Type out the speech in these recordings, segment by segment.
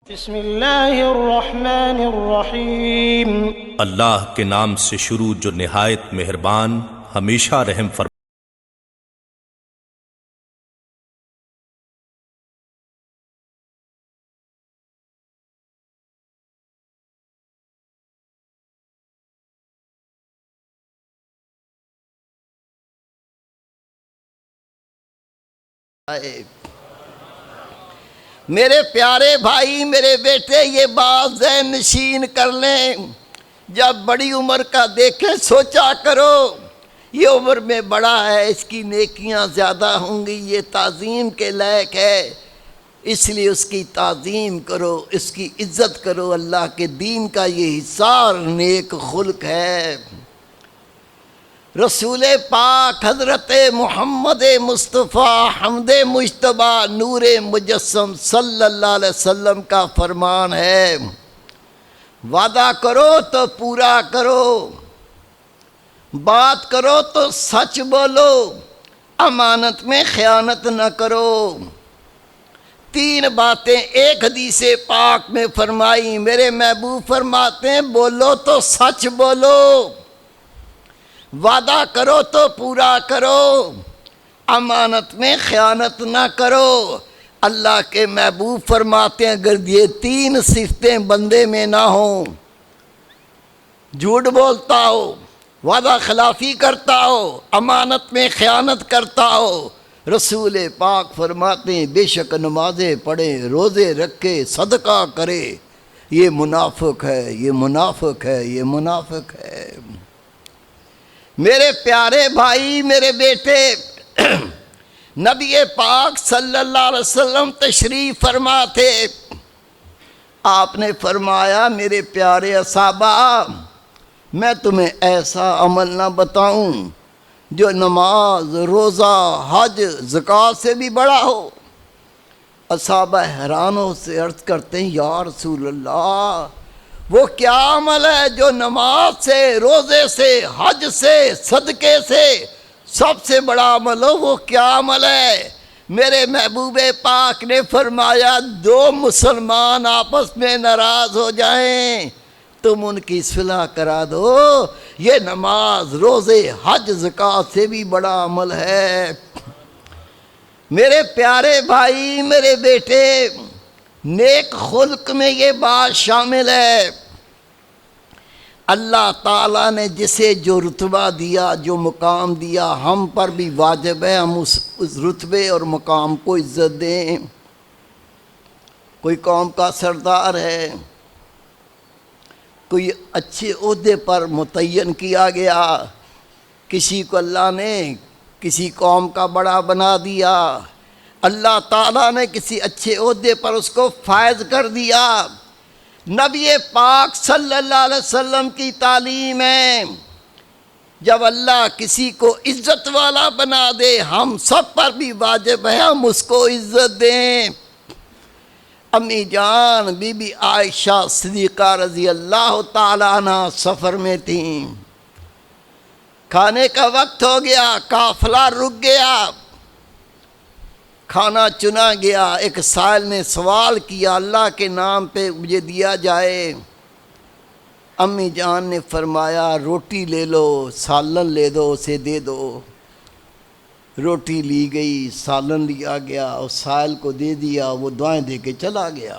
بسم اللہ الرحمن الرحیم۔ اللہ کے نام سے شروع جو نہایت مہربان ہمیشہ رحم فرماتا میرے پیارے بھائی، میرے بیٹے، یہ بات ذہن نشین کر لیں۔ جب بڑی عمر کا دیکھیں سوچا کرو، یہ عمر میں بڑا ہے، اس کی نیکیاں زیادہ ہوں گی، یہ تعظیم کے لائق ہے، اس لیے اس کی تعظیم کرو، اس کی عزت کرو۔ اللہ کے دین کا یہ حصار نیک خلق ہے۔ رسول پاک حضرت محمد مصطفیٰ حمد مجتبی نور مجسم صلی اللہ علیہ وسلم کا فرمان ہے، وعدہ کرو تو پورا کرو، بات کرو تو سچ بولو، امانت میں خیانت نہ کرو۔ تین باتیں ایک حدیث پاک میں فرمائی، میرے محبوب فرماتے ہیں بولو تو سچ بولو، وعدہ کرو تو پورا کرو، امانت میں خیانت نہ کرو۔ اللہ کے محبوب فرماتے ہیں اگر یہ تین صفتیں بندے میں نہ ہوں، جھوٹ بولتا ہو، وعدہ خلافی کرتا ہو، امانت میں خیانت کرتا ہو، رسول پاک فرماتے ہیں بے شک نمازیں پڑھے، روزے رکھے، صدقہ کرے، یہ منافق ہے، یہ منافق ہے، یہ منافق ہے۔ میرے پیارے بھائی، میرے بیٹے، نبی پاک صلی اللہ علیہ وسلم تشریف فرما تھے۔ آپ نے فرمایا میرے پیارے صحابہ، میں تمہیں ایسا عمل نہ بتاؤں جو نماز، روزہ، حج، زکوٰۃ سے بھی بڑا ہو؟ صحابہ حیرانوں سے عرض کرتے ہیں یا رسول اللہ، وہ کیا عمل ہے جو نماز سے، روزے سے، حج سے، صدقے سے سب سے بڑا عمل ہو؟ وہ کیا عمل ہے؟ میرے محبوب پاک نے فرمایا دو مسلمان آپس میں ناراض ہو جائیں تم ان کی صلح کرا دو، یہ نماز، روزے، حج، زکوٰۃ سے بھی بڑا عمل ہے۔ میرے پیارے بھائی، میرے بیٹے، نیک خلق میں یہ بات شامل ہے، اللہ تعالیٰ نے جسے جو رتبہ دیا، جو مقام دیا، ہم پر بھی واجب ہے ہم اس رتبے اور مقام کو عزت دیں۔ کوئی قوم کا سردار ہے، کوئی اچھے عہدے پر متعین کیا گیا، کسی کو اللہ نے کسی قوم کا بڑا بنا دیا، اللہ تعالیٰ نے کسی اچھے عہدے پر اس کو فائز کر دیا۔ نبی پاک صلی اللہ علیہ وسلم کی تعلیم ہے جب اللہ کسی کو عزت والا بنا دے، ہم سب پر بھی واجب ہے ہم اس کو عزت دیں۔ امی جان بی بی عائشہ صدیقہ رضی اللہ تعالیٰ عنہ سفر میں تھیں، کھانے کا وقت ہو گیا، قافلہ رک گیا، کھانا چنا گیا، ایک سائل نے سوال کیا اللہ کے نام پہ مجھے دیا جائے۔ امی جان نے فرمایا روٹی لے لو، سالن لے دو، اسے دے دو۔ روٹی لی گئی، سالن لیا گیا، اس سائل کو دے دیا، وہ دعائیں دے کے چلا گیا۔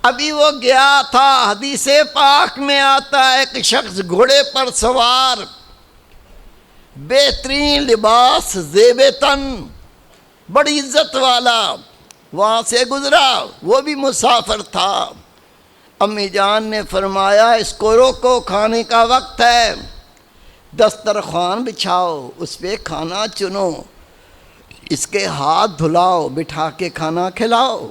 ابھی وہ گیا تھا، حدیث پاک میں آتا ہے ایک شخص گھوڑے پر سوار، بہترین لباس، زیب تن، بڑی عزت والا، وہاں سے گزرا، وہ بھی مسافر تھا۔ امی جان نے فرمایا اس کو روکو، کھانے کا وقت ہے، دسترخوان بچھاؤ، اس پہ کھانا چنو، اس کے ہاتھ دھلاؤ، بٹھا کے کھانا کھلاؤ۔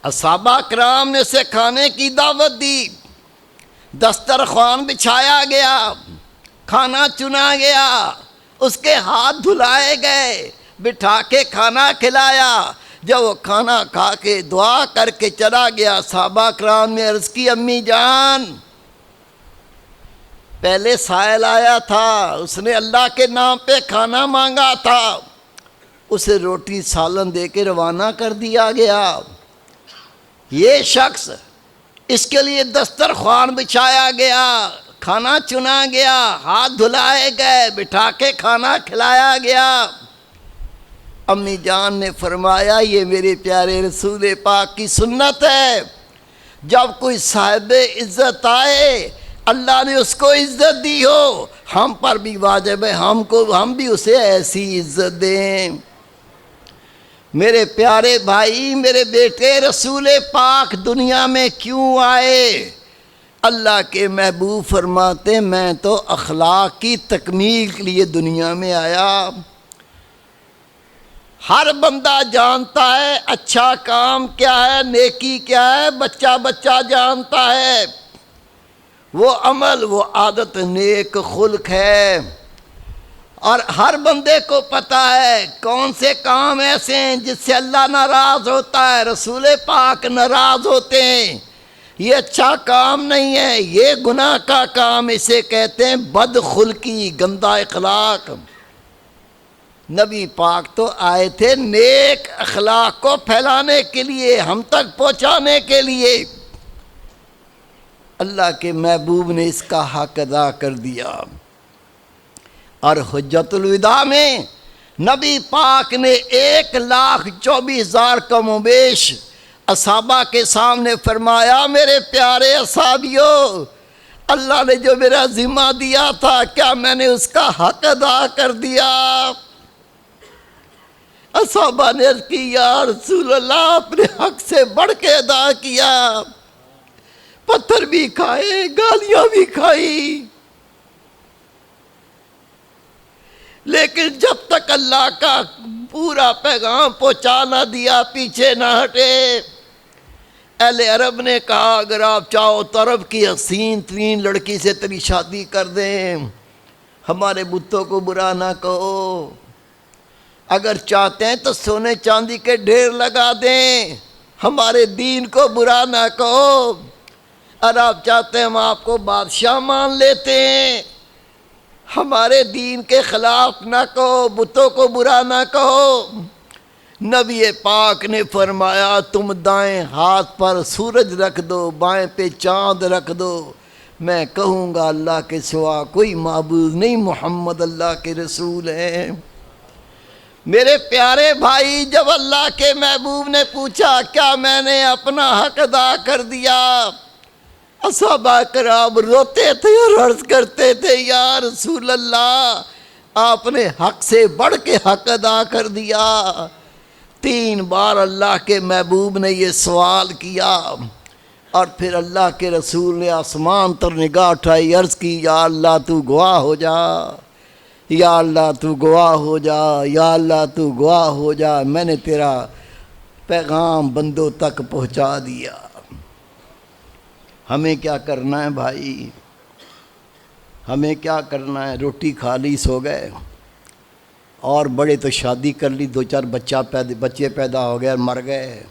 صحابہ کرام نے اسے کھانے کی دعوت دی، دسترخوان بچھایا گیا، کھانا چنا گیا، اس کے ہاتھ دھلائے گئے، بٹھا کے کھانا کھلایا۔ جب وہ کھانا کھا کے دعا کر کے چلا گیا، صحابہ کرام نے عرض کی امی جان پہلے سائل آیا تھا، اس نے اللہ کے نام پہ کھانا مانگا تھا، اسے روٹی سالن دے کے روانہ کر دیا گیا۔ یہ شخص، اس کے لیے دسترخوان بچھایا گیا، کھانا چنا گیا، ہاتھ دھلائے گئے، بٹھا کے کھانا کھلایا گیا۔ امی جان نے فرمایا یہ میرے پیارے رسول پاک کی سنت ہے، جب کوئی صاحب عزت آئے اللہ نے اس کو عزت دی ہو، ہم پر بھی واجب ہے ہم بھی اسے ایسی عزت دیں۔ میرے پیارے بھائی، میرے بیٹے، رسول پاک دنیا میں کیوں آئے؟ اللہ کے محبوب فرماتے میں تو اخلاق کی تکمیل کے لیے دنیا میں آیا۔ ہر بندہ جانتا ہے اچھا کام کیا ہے، نیکی کیا ہے، بچہ بچہ جانتا ہے۔ وہ عمل، وہ عادت نیک خلق ہے، اور ہر بندے کو پتہ ہے کون سے کام ایسے ہیں جس سے اللہ ناراض ہوتا ہے، رسول پاک ناراض ہوتے ہیں۔ یہ اچھا کام نہیں ہے، یہ گناہ کا کام، اسے کہتے ہیں بد خلقی، گندہ اخلاق۔ نبی پاک تو آئے تھے نیک اخلاق کو پھیلانے کے لیے، ہم تک پہنچانے کے لیے۔ اللہ کے محبوب نے اس کا حق ادا کر دیا، اور حجت الوداع میں نبی پاک نے 1,24,000 کم و بیش اصحابہ کے سامنے فرمایا میرے پیارے اصحابیوں، اللہ نے جو میرا ذمہ دیا تھا کیا میں نے اس کا حق ادا کر دیا؟ اصحابہ نے عرض کی یا رسول اللہ اپنے حق سے بڑھ کے ادا کیا، پتھر بھی کھائے، گالیاں بھی کھائی، لیکن جب تک اللہ کا پورا پیغام پہنچا نہ دیا پیچھے نہ ہٹے۔ اہل عرب نے کہا اگر آپ چاہو تو عرب کی حسین ترین لڑکی سے تیری شادی کر دیں، ہمارے بتوں کو برا نہ کہو، اگر چاہتے ہیں تو سونے چاندی کے ڈھیر لگا دیں، ہمارے دین کو برا نہ کہو، اور آپ چاہتے ہیں ہم آپ کو بادشاہ مان لیتے ہیں، ہمارے دین کے خلاف نہ کہو، بتوں کو برا نہ کہو۔ نبی پاک نے فرمایا تم دائیں ہاتھ پر سورج رکھ دو، بائیں پہ چاند رکھ دو، میں کہوں گا اللہ کے سوا کوئی معبود نہیں، محمد اللہ کے رسول ہیں۔ میرے پیارے بھائی، جب اللہ کے محبوب نے پوچھا کیا میں نے اپنا حق ادا کر دیا، صحابہ کرام روتے تھے اور عرض کرتے تھے یا رسول اللہ آپ نے حق سے بڑھ کے حق ادا کر دیا۔ 3 بار اللہ کے محبوب نے یہ سوال کیا، اور پھر اللہ کے رسول نے آسمان تر نگاہ اٹھائی، عرض کی یا اللہ تو گواہ ہو جا، یا اللہ تو گواہ ہو جا، یا اللہ تو گواہ ہو جا، میں نے تیرا پیغام بندوں تک پہنچا دیا۔ ہمیں کیا کرنا ہے بھائی، ہمیں کیا کرنا ہے؟ روٹی کھا لی سو گئے، اور بڑے تو شادی کر لی، 2-4 بچے پیدا ہو گئے اور مر گئے۔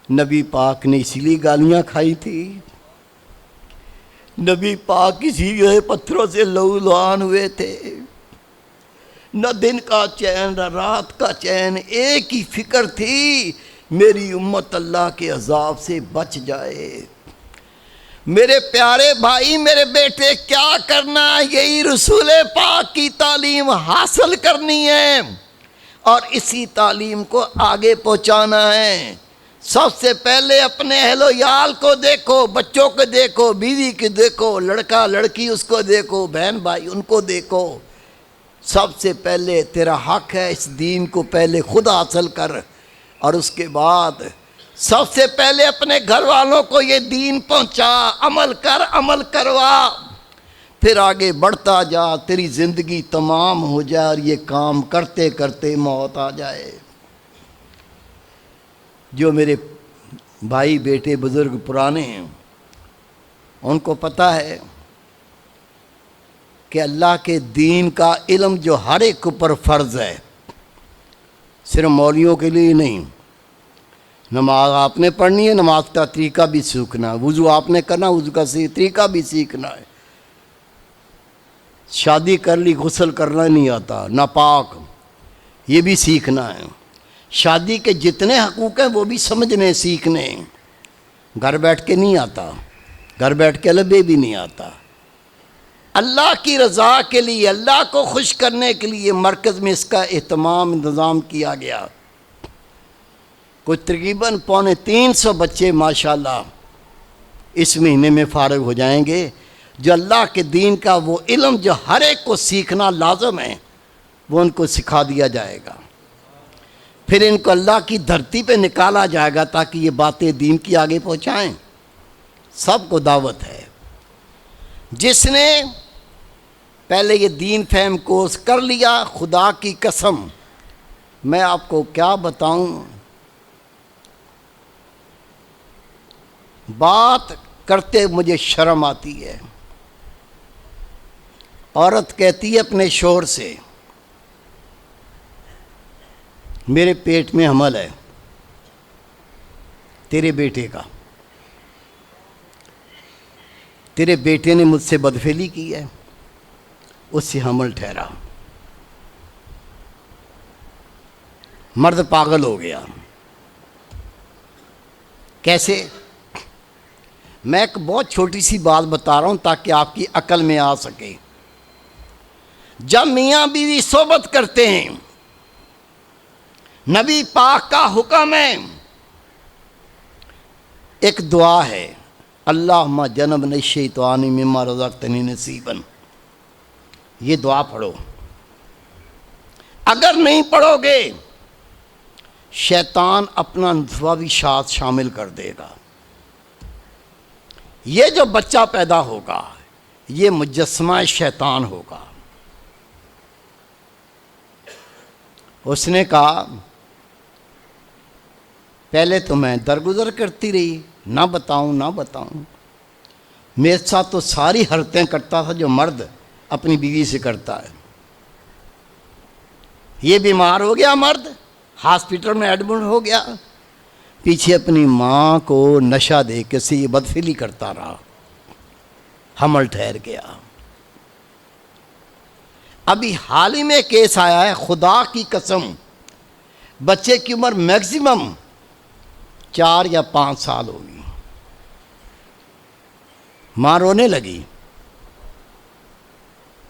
نبی پاک نے اسی لیے گالیاں کھائی تھی، نبی پاک اسی لیے پتھروں سے لہو لہان ہوئے تھے، نہ دن کا چین نہ رات کا چین، ایک ہی فکر تھی میری امت اللہ کے عذاب سے بچ جائے۔ میرے پیارے بھائی، میرے بیٹے، کیا کرنا ہے؟ یہی رسول پاک کی تعلیم حاصل کرنی ہے، اور اسی تعلیم کو آگے پہنچانا ہے۔ سب سے پہلے اپنے اہل و عیال کو دیکھو، بچوں کو دیکھو، بیوی کو دیکھو، لڑکا لڑکی اس کو دیکھو، بہن بھائی ان کو دیکھو۔ سب سے پہلے تیرا حق ہے، اس دین کو پہلے خود حاصل کر، اور اس کے بعد سب سے پہلے اپنے گھر والوں کو یہ دین پہنچا، عمل کر، عمل کروا، پھر آگے بڑھتا جا، تیری زندگی تمام ہو جائے اور یہ کام کرتے کرتے موت آ جائے۔ جو میرے بھائی بیٹے بزرگ پرانے ہیں ان کو پتہ ہے کہ اللہ کے دین کا علم جو ہر ایک اوپر فرض ہے، صرف مولویوں کے لیے نہیں۔ نماز آپ نے پڑھنی ہے، نماز کا طریقہ بھی سیکھنا ہے، وضو آپ نے کرنا، وضو کا طریقہ بھی سیکھنا ہے۔ شادی کر لی، غسل کرنا نہیں آتا، ناپاک، یہ بھی سیکھنا ہے۔ شادی کے جتنے حقوق ہیں وہ بھی سمجھنے سیکھنے، گھر بیٹھ کے نہیں آتا، گھر بیٹھ کے لبے بھی نہیں آتا۔ اللہ کی رضا کے لیے، اللہ کو خوش کرنے کے لیے مرکز میں اس کا اہتمام انتظام کیا گیا۔ کچھ تقریباً 350 بچے ماشاءاللہ اس مہینے میں فارغ ہو جائیں گے، جو اللہ کے دین کا وہ علم جو ہر ایک کو سیکھنا لازم ہے وہ ان کو سکھا دیا جائے گا۔ پھر ان کو اللہ کی دھرتی پہ نکالا جائے گا تاکہ یہ باتیں دین کی آگے پہنچائیں۔ سب کو دعوت ہے۔ جس نے پہلے یہ دین فہم کورس کر لیا، خدا کی قسم میں آپ کو کیا بتاؤں، بات کرتے مجھے شرم آتی ہے۔ عورت کہتی ہے اپنے شوہر سے، میرے پیٹ میں حمل ہے تیرے بیٹے کا، تیرے بیٹے نے مجھ سے بدفعلی کی ہے، اس سے حمل ٹھہرا۔ مرد پاگل ہو گیا۔ کیسے؟ میں ایک بہت چھوٹی سی بات بتا رہا ہوں تاکہ آپ کی عقل میں آ سکے۔ جب میاں بیوی صحبت کرتے ہیں، نبی پاک کا حکم ہے، ایک دعا ہے، اللہم جنبنی الشیطان مما رزقتنی نصیبا، یہ دعا پڑھو۔ اگر نہیں پڑھو گے شیطان اپنا نسخہ بھی ساتھ شامل کر دے گا۔ یہ جو بچہ پیدا ہوگا یہ مجسمہ شیطان ہوگا۔ اس نے کہا پہلے تو میں درگزر کرتی رہی، نہ بتاؤں، میرے ساتھ تو ساری حرکتیں کرتا تھا جو مرد اپنی بیوی سے کرتا ہے۔ یہ بیمار ہو گیا، مرد ہاسپٹل میں ایڈمٹ ہو گیا، پیچھے اپنی ماں کو نشہ دے کے سے یہ بدفعلی کرتا رہا، حمل ٹھہر گیا۔ ابھی حال ہی میں کیس آیا ہے، خدا کی قسم بچے کی عمر میکسیمم 4 یا 5 سال ہوگی۔ ماں رونے لگی،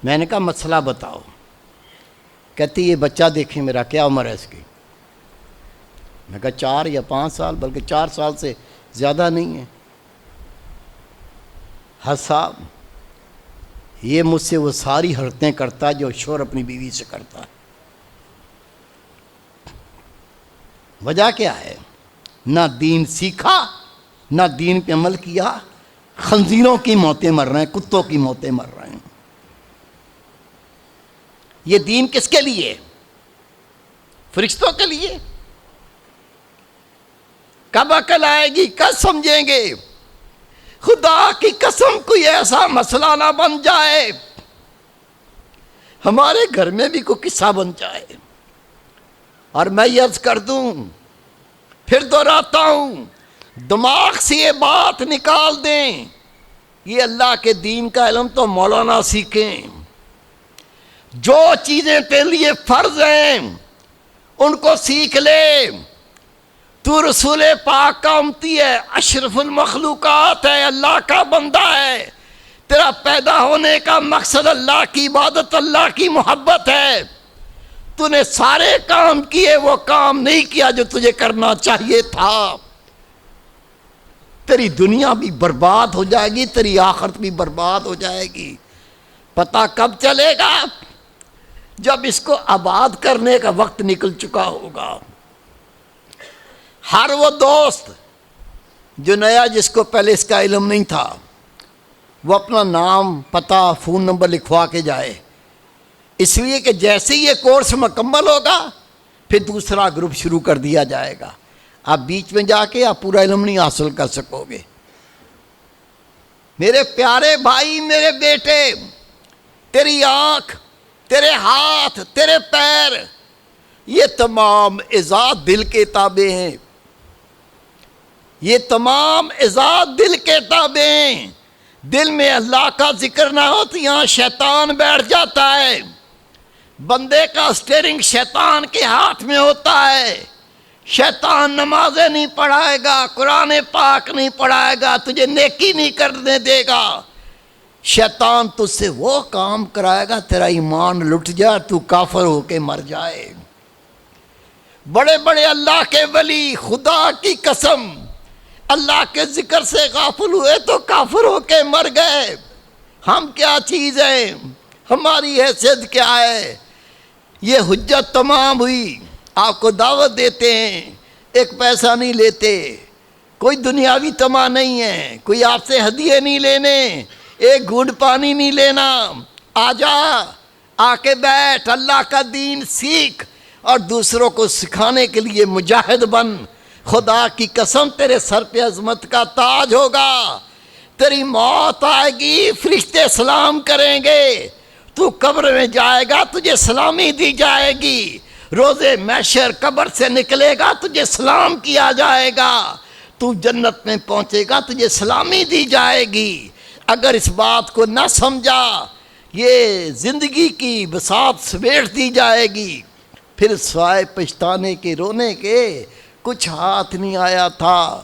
میں نے کہا مسئلہ بتاؤ، کہتی یہ بچہ دیکھیں میرا کیا عمر ہے اس کی۔ میں کہا 4 یا 5 سال، بلکہ 4 سال سے زیادہ نہیں ہے۔ حضرت صاحب یہ مجھ سے وہ ساری حرکتیں کرتا ہے جو شوہر اپنی بیوی سے کرتا ہے۔ وجہ کیا ہے؟ نہ دین سیکھا، نہ دین پہ عمل کیا، خنزیروں کی موتیں مر رہے ہیں، کتوں کی موتیں مر رہے ہیں۔ یہ دین کس کے لیے؟ فرشتوں کے لیے؟ کب عقل آئے گی؟ کب سمجھیں گے؟ خدا کی قسم کوئی ایسا مسئلہ نہ بن جائے ہمارے گھر میں بھی کوئی قصہ بن جائے اور میں یہ عرض کر دوں، پھر دہراتا ہوں، دماغ سے یہ بات نکال دیں، یہ اللہ کے دین کا علم تو مولانا سیکھیں۔ جو چیزیں تیرے لیے فرض ہیں ان کو سیکھ لے۔ تو رسول پاک کا امتی ہے، اشرف المخلوقات ہے، اللہ کا بندہ ہے، تیرا پیدا ہونے کا مقصد اللہ کی عبادت، اللہ کی محبت ہے۔ تو نے سارے کام کیے، وہ کام نہیں کیا جو تجھے کرنا چاہیے تھا۔ تیری دنیا بھی برباد ہو جائے گی، تیری آخرت بھی برباد ہو جائے گی۔ پتہ کب چلے گا؟ جب اس کو آباد کرنے کا وقت نکل چکا ہوگا۔ ہر وہ دوست جو نیا، جس کو پہلے اس کا علم نہیں تھا، وہ اپنا نام، پتہ، فون نمبر لکھوا کے جائے، اس لیے کہ جیسے ہی یہ کورس مکمل ہوگا پھر دوسرا گروپ شروع کر دیا جائے گا۔ آپ بیچ میں جا کے آپ پورا علم نہیں حاصل کر سکو گے۔ میرے پیارے بھائی، میرے بیٹے، تیری آنکھ، تیرے ہاتھ، تیرے پیر، یہ تمام اعضاء دل کے تابع ہیں۔ یہ تمام اعضاء دل کے تابع ہیں۔ دل میں اللہ کا ذکر نہ ہو تو یہاں شیطان بیٹھ جاتا ہے۔ بندے کا اسٹیئرنگ شیطان کے ہاتھ میں ہوتا ہے. شیطان نمازیں نہیں پڑھائے گا, قرآن پاک نہیں پڑھائے گا, تجھے نیکی نہیں کرنے دے گا. شیطان تجھ سے وہ کام کرائے گا تیرا ایمان لٹ جائے, تو کافر ہو کے مر جائے. بڑے بڑے اللہ کے ولی خدا کی قسم اللہ کے ذکر سے غافل ہوئے تو کافر ہو کے مر گئے. ہم کیا چیز ہیں, ہماری حیثیت کیا ہے؟ یہ حجت تمام ہوئی. آپ کو دعوت دیتے ہیں, ایک پیسہ نہیں لیتے, کوئی دنیاوی طمع نہیں ہے, کوئی آپ سے ہدیے نہیں لینے, ایک گھونٹ پانی نہیں لینا. آ جا, آ کے بیٹھ, اللہ کا دین سیکھ اور دوسروں کو سکھانے کے لیے مجاہد بن. خدا کی قسم تیرے سر پہ عظمت کا تاج ہوگا. تیری موت آئے گی, فرشتے سلام کریں گے, تو قبر میں جائے گا, تجھے سلامی دی جائے گی. روزے محشر قبر سے نکلے گا, تجھے سلام کیا جائے گا. تو جنت میں پہنچے گا, تجھے سلامی دی جائے گی. اگر اس بات کو نہ سمجھا, یہ زندگی کی بساط سمیٹ دی جائے گی. پھر سوائے پچھتانے کے رونے کے کچھ ہاتھ نہیں آیا تھا.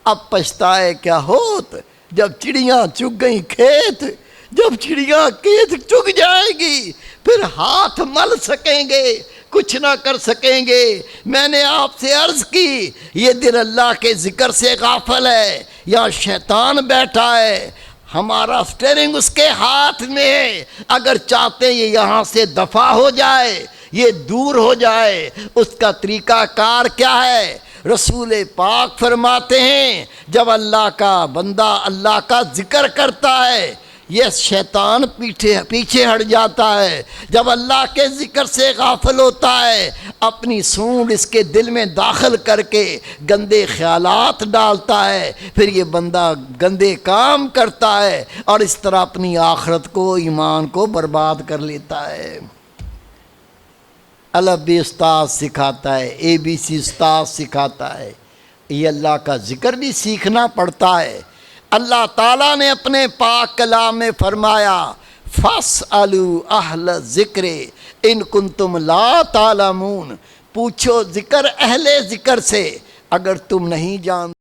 اب پچھتائے کیا ہوت جب چڑیاں چگ گئیں کھیت. جب چڑیاں کھیت چگ جائے گی پھر ہاتھ مل سکیں گے, کچھ نہ کر سکیں گے. میں نے آپ سے عرض کی, یہ دل اللہ کے ذکر سے غافل ہے, یا شیطان بیٹھا ہے. ہمارا اسٹیئرنگ اس کے ہاتھ میں ہے. اگر چاہتے ہیں یہ یہاں سے دفع ہو جائے, یہ دور ہو جائے, اس کا طریقہ کار کیا ہے؟ رسول پاک فرماتے ہیں جب اللہ کا بندہ اللہ کا ذکر کرتا ہے یہ شیطان پیچھے ہٹ جاتا ہے. جب اللہ کے ذکر سے غافل ہوتا ہے, اپنی سونڈ اس کے دل میں داخل کر کے گندے خیالات ڈالتا ہے, پھر یہ بندہ گندے کام کرتا ہے اور اس طرح اپنی آخرت کو, ایمان کو برباد کر لیتا ہے. الب استاد سکھاتا ہے, اے بی سی استاد سکھاتا ہے. یہ اللہ کا ذکر بھی سیکھنا پڑتا ہے. اللہ تعالیٰ نے اپنے پاک کلام میں فرمایا فَاسْأَلُوا أَهْلَ الذِّكْرِ إِن كُنتُمْ لَا تَعْلَمُونَ. پوچھو ذکر اہل ذکر سے اگر تم نہیں جانتے.